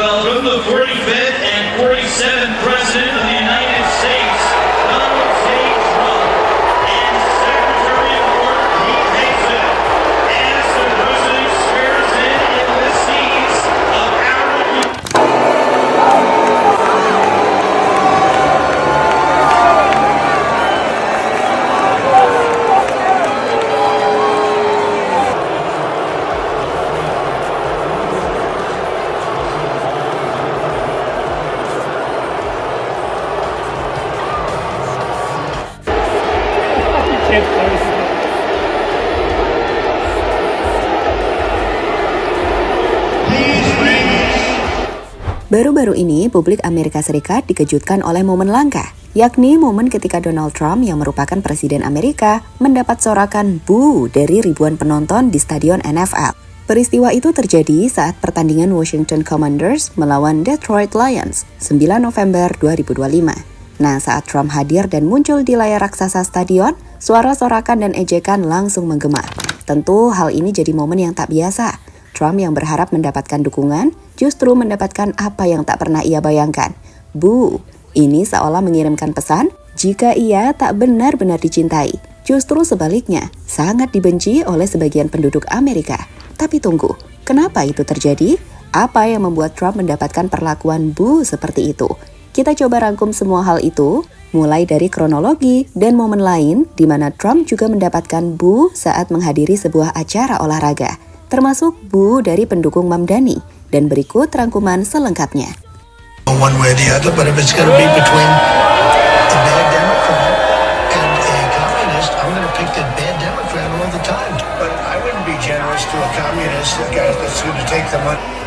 welcome the 45th and 47th President of the United States, Donald J. Trump, and Secretary of War Pete Hegseth, as the President swears in the seas of our Baru-baru ini, publik Amerika Serikat dikejutkan oleh momen langka, yakni momen ketika Donald Trump yang merupakan Presiden Amerika mendapat sorakan "boo" dari ribuan penonton di stadion NFL. Peristiwa itu terjadi saat pertandingan Washington Commanders melawan Detroit Lions 9 November 2025. Nah, saat Trump hadir dan muncul di layar raksasa stadion, suara sorakan dan ejekan langsung menggema. Tentu hal ini jadi momen yang tak biasa. Trump yang berharap mendapatkan dukungan justru mendapatkan apa yang tak pernah ia bayangkan. "Boo." Ini seolah mengirimkan pesan jika ia tak benar-benar dicintai. Justru sebaliknya, sangat dibenci oleh sebagian penduduk Amerika. Tapi tunggu, kenapa itu terjadi? Apa yang membuat Trump mendapatkan perlakuan "boo" seperti itu? Kita coba rangkum semua hal itu, mulai dari kronologi dan momen lain di mana Trump juga mendapatkan "boo" saat menghadiri sebuah acara olahraga, termasuk "boo" dari pendukung Mamdani. Dan berikut rangkuman selengkapnya. One way or the other, but if it's going to be between a bad Democrat and a communist, I'm going to pick the bad Democrat all the time. But I wouldn't be generous to a communist, a guy that's going to take the money.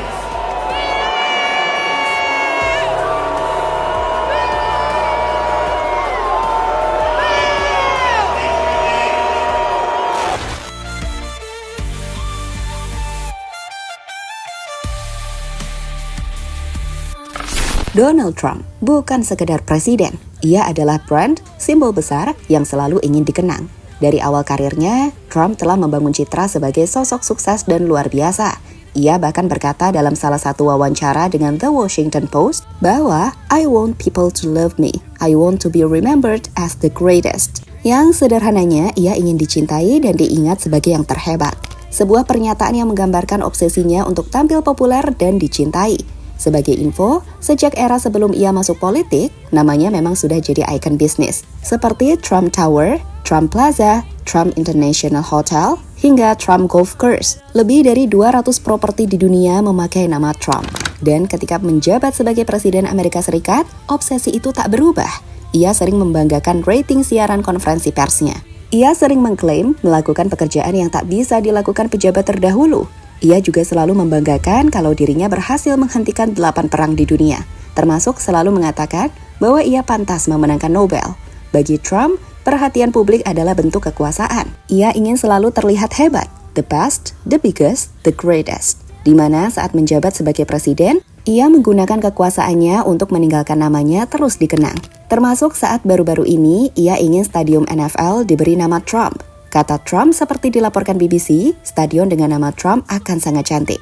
Donald Trump bukan sekedar presiden, ia adalah brand, simbol besar yang selalu ingin dikenang. Dari awal karirnya, Trump telah membangun citra sebagai sosok sukses dan luar biasa. Ia bahkan berkata dalam salah satu wawancara dengan The Washington Post bahwa "I want people to love me, I want to be remembered as the greatest." Yang sederhananya, ia ingin dicintai dan diingat sebagai yang terhebat. Sebuah pernyataan yang menggambarkan obsesinya untuk tampil populer dan dicintai. Sebagai info, sejak era sebelum ia masuk politik, namanya memang sudah jadi ikon bisnis. Seperti Trump Tower, Trump Plaza, Trump International Hotel, hingga Trump Golf Course. Lebih dari 200 properti di dunia memakai nama Trump. Dan ketika menjabat sebagai Presiden Amerika Serikat, obsesi itu tak berubah. Ia sering membanggakan rating siaran konferensi persnya. Ia sering mengklaim melakukan pekerjaan yang tak bisa dilakukan pejabat terdahulu. Ia juga selalu membanggakan kalau dirinya berhasil menghentikan 8 perang di dunia, termasuk selalu mengatakan bahwa ia pantas memenangkan Nobel. Bagi Trump, perhatian publik adalah bentuk kekuasaan. Ia ingin selalu terlihat hebat, the best, the biggest, the greatest. Di mana saat menjabat sebagai presiden, ia menggunakan kekuasaannya untuk meninggalkan namanya terus dikenang. Termasuk saat baru-baru ini, ia ingin stadion NFL diberi nama Trump. Kata Trump seperti dilaporkan BBC, stadion dengan nama Trump akan sangat cantik.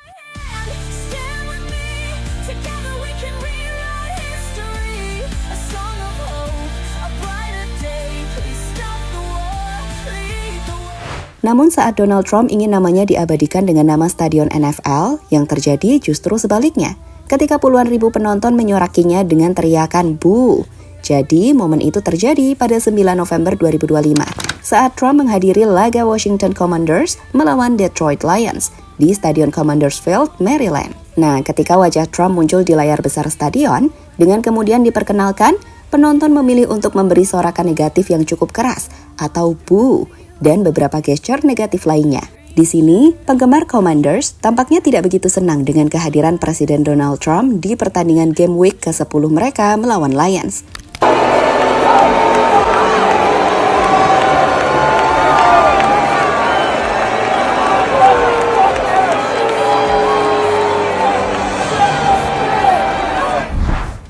Namun saat Donald Trump ingin namanya diabadikan dengan nama stadion NFL, yang terjadi justru sebaliknya. Ketika puluhan ribu penonton menyorakinya dengan teriakan "boo". Jadi, momen itu terjadi pada 9 November 2025 saat Trump menghadiri laga Washington Commanders melawan Detroit Lions di Stadion Commanders Field, Maryland. Nah, ketika wajah Trump muncul di layar besar stadion, dengan kemudian diperkenalkan, penonton memilih untuk memberi sorakan negatif yang cukup keras atau "boo" dan beberapa gesture negatif lainnya. Di sini, penggemar Commanders tampaknya tidak begitu senang dengan kehadiran Presiden Donald Trump di pertandingan Game Week ke-10 mereka melawan Lions.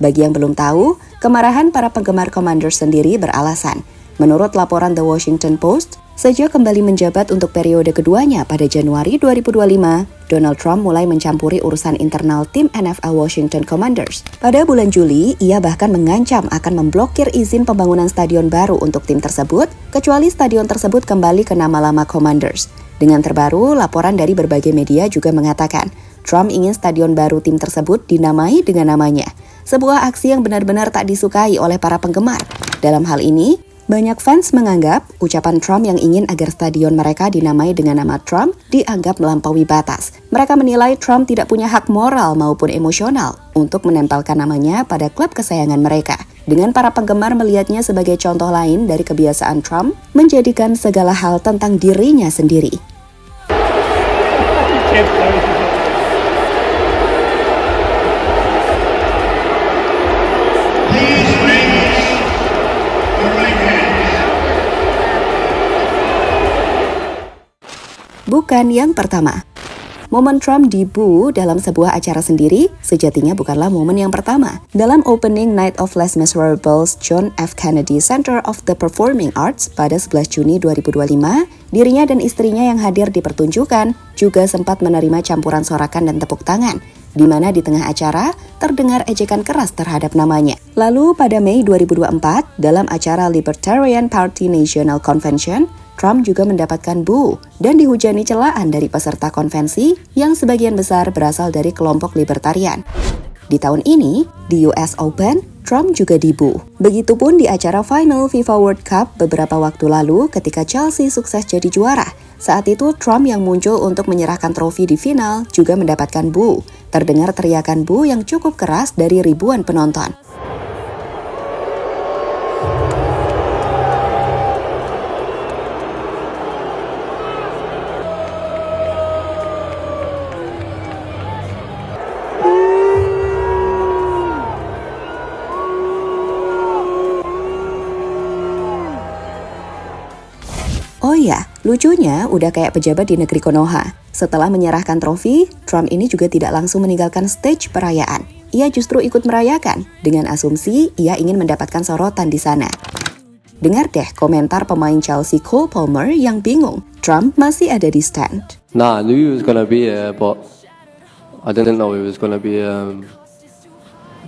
Bagi yang belum tahu, kemarahan para penggemar Commanders sendiri beralasan. Menurut laporan The Washington Post, Sejak kembali menjabat untuk periode keduanya pada Januari 2025, Donald Trump mulai mencampuri urusan internal tim NFL Washington Commanders. Pada bulan Juli, ia bahkan mengancam akan memblokir izin pembangunan stadion baru untuk tim tersebut, kecuali stadion tersebut kembali ke nama lama Commanders. Dengan terbaru, laporan dari berbagai media juga mengatakan, Trump ingin stadion baru tim tersebut dinamai dengan namanya. Sebuah aksi yang benar-benar tak disukai oleh para penggemar. Dalam hal ini, banyak fans menganggap ucapan Trump yang ingin agar stadion mereka dinamai dengan nama Trump dianggap melampaui batas. Mereka menilai Trump tidak punya hak moral maupun emosional untuk menempelkan namanya pada klub kesayangan mereka. Dengan para penggemar melihatnya sebagai contoh lain dari kebiasaan Trump menjadikan segala hal tentang dirinya sendiri. Bukan yang pertama. Momen Trump dibu dalam sebuah acara sendiri sejatinya bukanlah momen yang pertama. Dalam opening night of Les Miserables John F. Kennedy Center of the Performing Arts pada 11 Juni 2025, dirinya dan istrinya yang hadir di pertunjukan juga sempat menerima campuran sorakan dan tepuk tangan, di mana di tengah acara terdengar ejekan keras terhadap namanya. Lalu pada Mei 2024, dalam acara Libertarian Party National Convention, Trump juga mendapatkan boo dan dihujani celaan dari peserta konvensi yang sebagian besar berasal dari kelompok libertarian. Di tahun ini, di US Open, Trump juga dibu. Begitupun di acara final FIFA World Cup beberapa waktu lalu ketika Chelsea sukses jadi juara. Saat itu, Trump yang muncul untuk menyerahkan trofi di final juga mendapatkan boo. Terdengar teriakan boo yang cukup keras dari ribuan penonton. Oh ya, lucunya udah kayak pejabat di negeri Konoha. Setelah menyerahkan trofi, Trump ini juga tidak langsung meninggalkan stage perayaan. Ia justru ikut merayakan, dengan asumsi ia ingin mendapatkan sorotan di sana. Dengar deh komentar pemain Chelsea Cole Palmer yang bingung, Trump masih ada di stand. Nah, I knew he was gonna be here, but I didn't know he was gonna be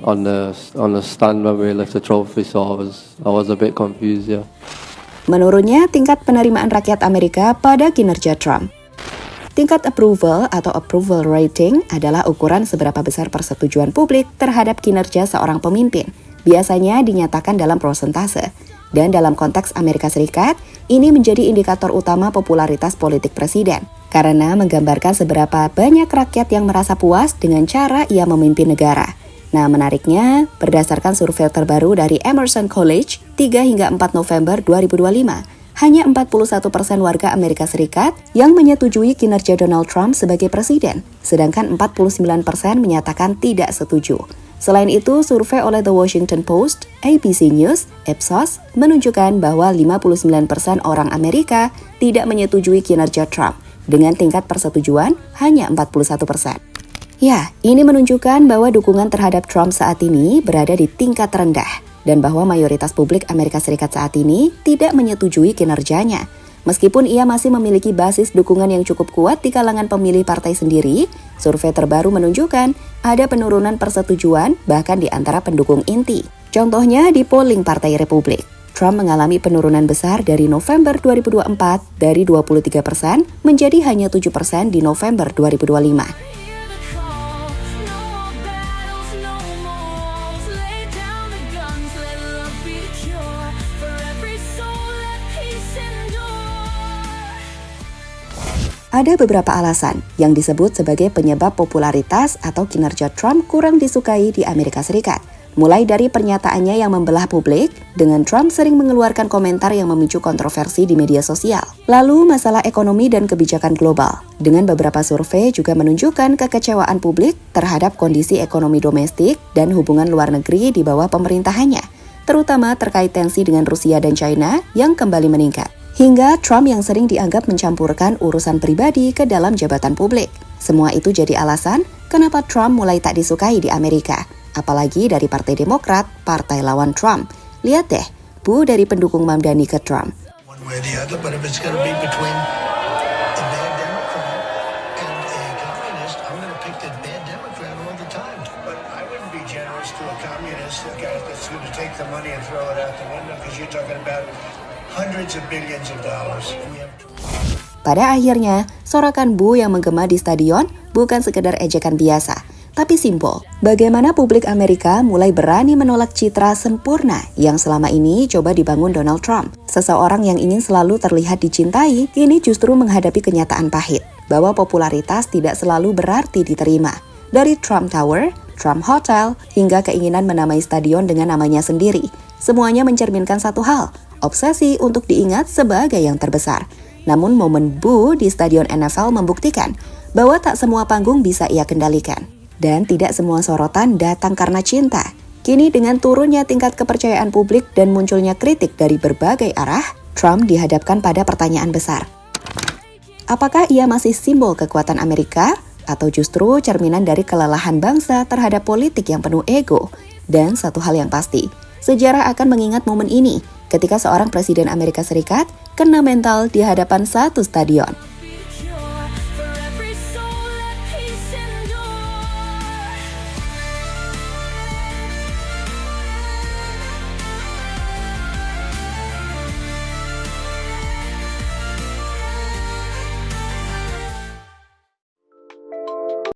on the stand when we left the trophy. So I was a bit confused, yeah. Menurutnya, tingkat penerimaan rakyat Amerika pada kinerja Trump. Tingkat approval atau approval rating adalah ukuran seberapa besar persetujuan publik terhadap kinerja seorang pemimpin. Biasanya dinyatakan dalam prosentase. Dan dalam konteks Amerika Serikat, ini menjadi indikator utama popularitas politik presiden. Karena menggambarkan seberapa banyak rakyat yang merasa puas dengan cara ia memimpin negara. Nah, menariknya, berdasarkan survei terbaru dari Emerson College 3 hingga 4 November 2025, hanya 41% warga Amerika Serikat yang menyetujui kinerja Donald Trump sebagai presiden, sedangkan 49% menyatakan tidak setuju. Selain itu, survei oleh The Washington Post, ABC News, Ipsos menunjukkan bahwa 59% orang Amerika tidak menyetujui kinerja Trump, dengan tingkat persetujuan hanya 41%. Ya, ini menunjukkan bahwa dukungan terhadap Trump saat ini berada di tingkat rendah dan bahwa mayoritas publik Amerika Serikat saat ini tidak menyetujui kinerjanya. Meskipun ia masih memiliki basis dukungan yang cukup kuat di kalangan pemilih partai sendiri, survei terbaru menunjukkan ada penurunan persetujuan bahkan di antara pendukung inti. Contohnya di polling Partai Republik. Trump mengalami penurunan besar dari November 2024 dari 23% menjadi hanya 7% di November 2025. Ada beberapa alasan yang disebut sebagai penyebab popularitas atau kinerja Trump kurang disukai di Amerika Serikat. Mulai dari pernyataannya yang membelah publik, dengan Trump sering mengeluarkan komentar yang memicu kontroversi di media sosial. Lalu masalah ekonomi dan kebijakan global, dengan beberapa survei juga menunjukkan kekecewaan publik terhadap kondisi ekonomi domestik dan hubungan luar negeri di bawah pemerintahannya, terutama terkait tensi dengan Rusia dan China yang kembali meningkat. Hingga Trump yang sering dianggap mencampurkan urusan pribadi ke dalam jabatan publik. Semua itu jadi alasan kenapa Trump mulai tak disukai di Amerika. Apalagi dari Partai Demokrat, partai lawan Trump. Lihat deh, bu dari pendukung Mamdani ke Trump. One way or the other, but if it's going to be between a bad Democrat and a communist, I'm going to pick the bad Democrat all the time. But I wouldn't be generous to a communist, a guy that's going to take the money and throw it out the window, because you're talking about hundreds of billions of dollars. Pada akhirnya, sorakan Boo yang menggema di stadion bukan sekedar ejekan biasa, tapi simbol bagaimana publik Amerika mulai berani menolak citra sempurna yang selama ini coba dibangun Donald Trump. Seseorang yang ingin selalu terlihat dicintai, kini justru menghadapi kenyataan pahit, bahwa popularitas tidak selalu berarti diterima. Dari Trump Tower, Trump Hotel, hingga keinginan menamai stadion dengan namanya sendiri, semuanya mencerminkan satu hal, obsesi untuk diingat sebagai yang terbesar. Namun momen Boo di stadion NFL membuktikan bahwa tak semua panggung bisa ia kendalikan. Dan tidak semua sorotan datang karena cinta. Kini dengan turunnya tingkat kepercayaan publik dan munculnya kritik dari berbagai arah, Trump dihadapkan pada pertanyaan besar. Apakah ia masih simbol kekuatan Amerika? Atau justru cerminan dari kelelahan bangsa terhadap politik yang penuh ego? Dan satu hal yang pasti, sejarah akan mengingat momen ini ketika seorang presiden Amerika Serikat kena mental di hadapan satu stadion.